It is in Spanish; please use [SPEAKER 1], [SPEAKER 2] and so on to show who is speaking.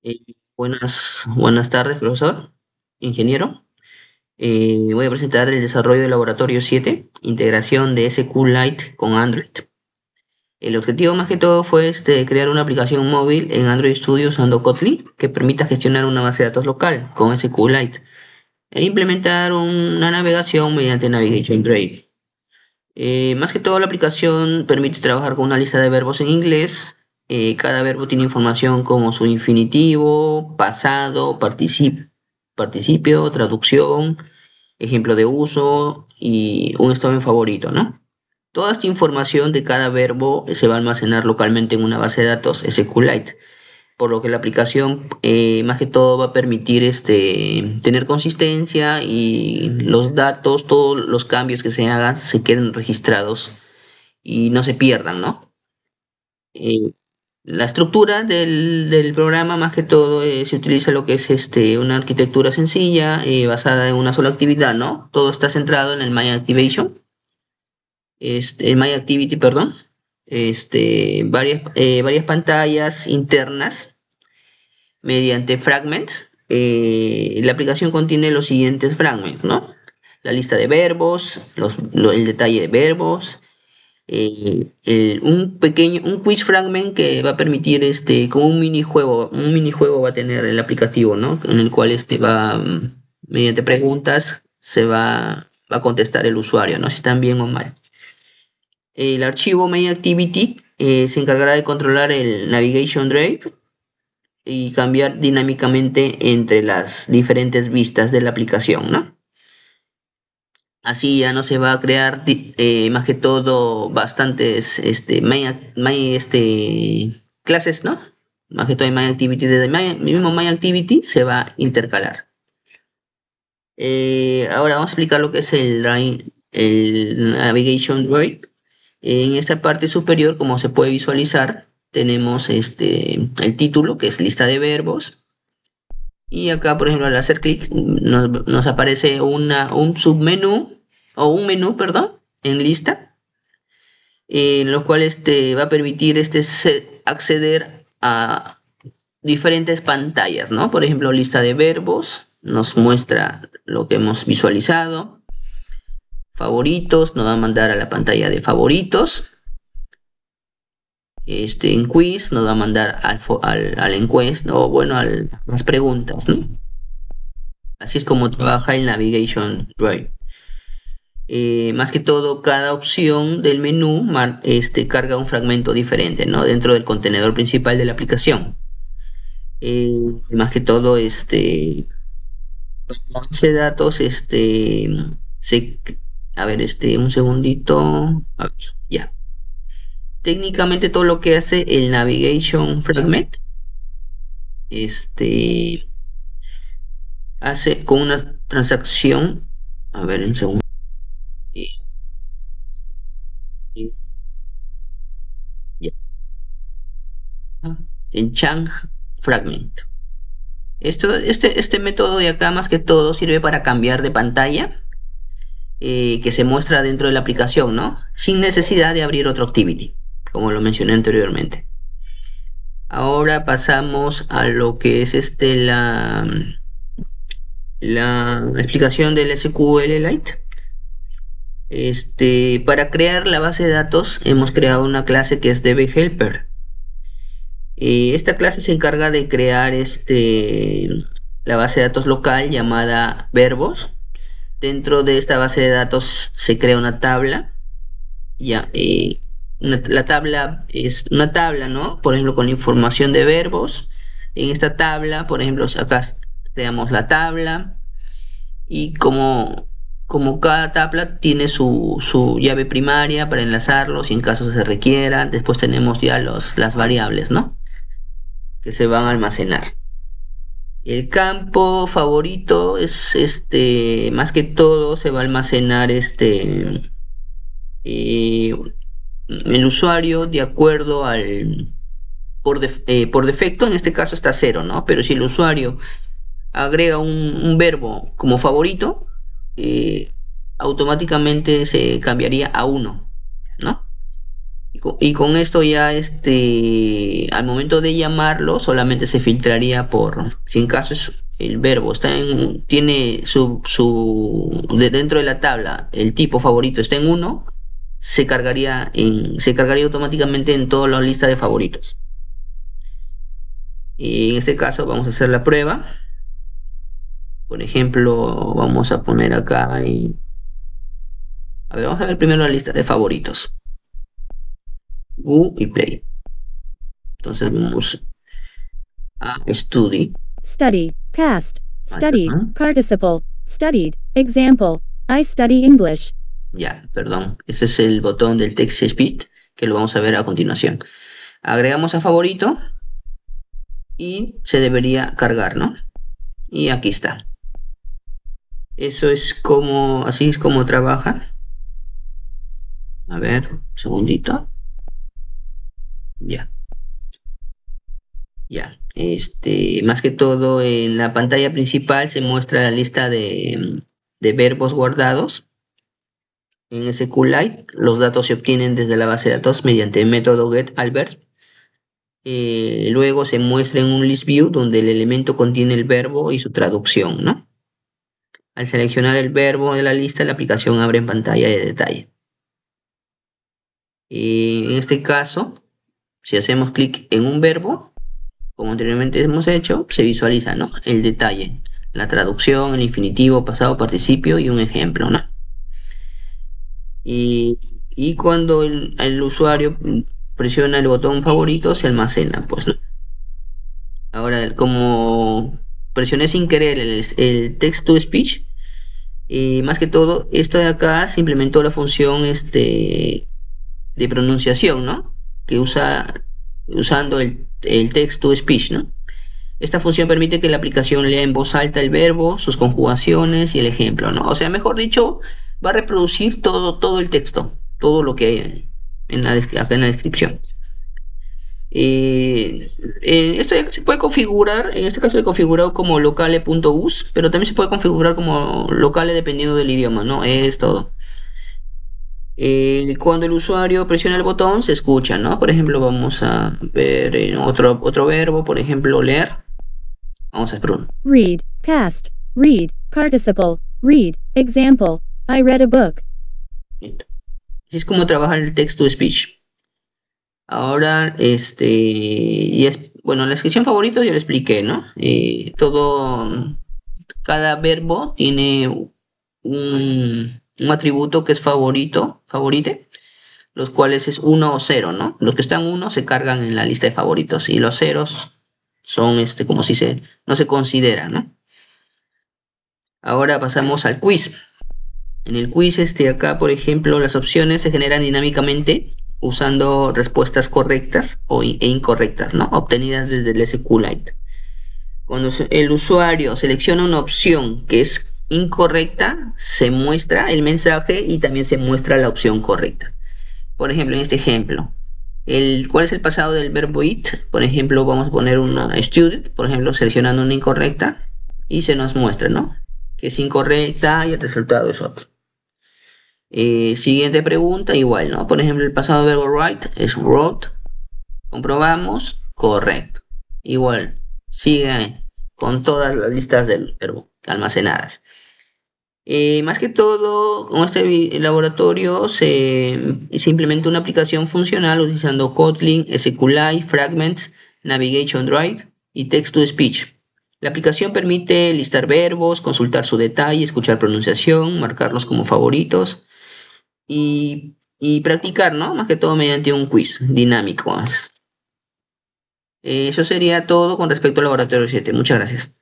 [SPEAKER 1] Eh, buenas tardes, profesor, ingeniero. Voy a presentar el desarrollo del laboratorio 7, integración de SQLite con Android. El objetivo más que todo fue crear una aplicación móvil en Android Studio usando Kotlin que permita gestionar una base de datos local con SQLite e implementar una navegación mediante Navigation Drive. Más que todo, la aplicación permite trabajar con una lista de verbos en inglés. Cada verbo tiene información como su infinitivo, pasado, participio, traducción, ejemplo de uso y un estado en favorito, ¿no? Toda esta información de cada verbo se va a almacenar localmente en una base de datos SQLite, por lo que la aplicación más que todo va a permitir tener consistencia y los datos, todos los cambios que se hagan se queden registrados y no se pierdan, ¿no? Eh, la estructura del programa más que todo se utiliza lo que es una arquitectura sencilla basada en una sola actividad, ¿no? Todo está centrado en el el My Activity, perdón. Varias pantallas internas mediante fragments. La aplicación contiene los siguientes fragments, ¿no? La lista de verbos, el detalle de verbos, un quiz fragment que va a permitir como un minijuego va a tener el aplicativo, ¿no? En el cual mediante preguntas, va a contestar el usuario, ¿no? Si están bien o mal. El archivo MainActivity se encargará de controlar el Navigation Drive y cambiar dinámicamente entre las diferentes vistas de la aplicación, ¿no? Así ya no se va a crear más que todo bastantes clases, ¿no? Más que todo en MyActivity, desde el mismo MyActivity se va a intercalar. Ahora vamos a explicar lo que es el Navigation Drive. En esta parte superior, como se puede visualizar, tenemos el título, que es lista de verbos. Y acá, por ejemplo, al hacer clic, nos aparece un submenú, o un menú, perdón, en lista, en lo cual va a permitir acceder a diferentes pantallas, ¿no? Por ejemplo, lista de verbos, nos muestra lo que hemos visualizado. Favoritos, nos va a mandar a la pantalla de favoritos. En quiz nos va a mandar al encuesta, o bueno, a las preguntas, ¿no? Así es como trabaja el Navigation Drive. Más que todo, cada opción del menú carga un fragmento diferente, ¿no? Dentro del contenedor principal de la aplicación. Más que todo, para la base de datos, se, a ver, un segundito. A ver, ya. Técnicamente todo lo que hace el Navigation Fragment, hace con una transacción. A ver, un segundo. eh, eh, ya. En Chang Fragment. Este método de acá más que todo sirve para cambiar de pantalla que se muestra dentro de la aplicación, ¿no? Sin necesidad de abrir otro activity, como lo mencioné anteriormente. Ahora pasamos a lo que es la explicación del SQLite. Para crear la base de datos hemos creado una clase que es DBHelper. Esta clase se encarga de crear la base de datos local llamada verbos. Dentro de esta base de datos se crea una tabla. Ya, la tabla es una tabla, ¿no? Por ejemplo, con información de verbos. En esta tabla, por ejemplo, acá creamos la tabla y como cada tabla tiene su llave primaria para enlazarlos y en caso se requiera, después tenemos ya las variables, ¿no? Que se van a almacenar. El campo favorito es más que todo se va a almacenar el usuario de acuerdo por defecto, en este caso está 0, ¿no? Pero si el usuario agrega un verbo como favorito, automáticamente se cambiaría a 1, ¿no? Y con esto ya, al momento de llamarlo, solamente se filtraría si en caso el verbo tiene dentro de la tabla, el tipo favorito está en uno, se cargaría automáticamente en toda la lista de favoritos. Y en este caso vamos a hacer la prueba. Por ejemplo, vamos a poner acá a ver, vamos a ver primero la lista de favoritos. Y Play. Entonces vamos a Study.
[SPEAKER 2] Study, past, studied,
[SPEAKER 1] Ajá.
[SPEAKER 2] participle, studied, example, I study English.
[SPEAKER 1] Ya, perdón. Ese es el botón del text speech que lo vamos a ver a continuación. Agregamos a favorito y se debería cargar, ¿no? Y aquí está. Así es como trabaja. A ver, un segundito. Ya. Ya. Más que todo en la pantalla principal se muestra la lista de verbos guardados. En SQLite los datos se obtienen desde la base de datos mediante el método getAlbers. Luego se muestra en un list view donde el elemento contiene el verbo y su traducción, ¿no? Al seleccionar el verbo de la lista, la aplicación abre en pantalla de detalle. En este caso, si hacemos clic en un verbo, como anteriormente hemos hecho, se visualiza, ¿no? El detalle, la traducción, el infinitivo, pasado, participio y un ejemplo, ¿no? Y cuando el usuario presiona el botón favorito, se almacena, pues, ¿no? Ahora, como presioné sin querer el text to speech, y más que todo, esto de acá se implementó la función de pronunciación, ¿no? Que usando el text to speech, ¿no? Esta función permite que la aplicación lea en voz alta el verbo, sus conjugaciones y el ejemplo, ¿no? O sea, mejor dicho, va a reproducir todo el texto, todo lo que hay acá en la descripción. Esto ya se puede configurar, en este caso he configurado como locale.us, pero también se puede configurar como locale dependiendo del idioma, ¿no? Es todo. Cuando el usuario presiona el botón se escucha, ¿no? Por ejemplo, vamos a ver otro verbo, por ejemplo, leer. Vamos a probar.
[SPEAKER 2] Read, past, read, participle, read, example, I read a book.
[SPEAKER 1] Así es como trabaja el text to speech. Ahora, bueno, la descripción favorito ya lo expliqué, ¿no? Cada verbo tiene un atributo que es favorite, los cuales es 1 o 0, ¿no? Los que están 1 se cargan en la lista de favoritos y los ceros son como si no se considera, ¿no? Ahora pasamos al quiz. En el quiz, acá, por ejemplo, las opciones se generan dinámicamente usando respuestas correctas e incorrectas, ¿no? Obtenidas desde el SQLite. Cuando el usuario selecciona una opción que es incorrecta, se muestra el mensaje y también se muestra la opción correcta. Por ejemplo, en este ejemplo, ¿cuál es el pasado del verbo eat? Por ejemplo, vamos a poner una student, por ejemplo, seleccionando una incorrecta y se nos muestra, ¿no? Que es incorrecta y el resultado es otro. Siguiente pregunta, igual, ¿no? Por ejemplo, el pasado del verbo write es wrote. Comprobamos, correcto. Igual, sigue con todas las listas del verbo almacenadas. Más que todo, con este laboratorio se implementa una aplicación funcional utilizando Kotlin, SQLite, Fragments, Navigation Drive y Text to Speech. La aplicación permite listar verbos, consultar su detalle, escuchar pronunciación, marcarlos como favoritos y practicar, ¿no? Más que todo mediante un quiz dinámico. Eso sería todo con respecto al laboratorio 7. Muchas gracias.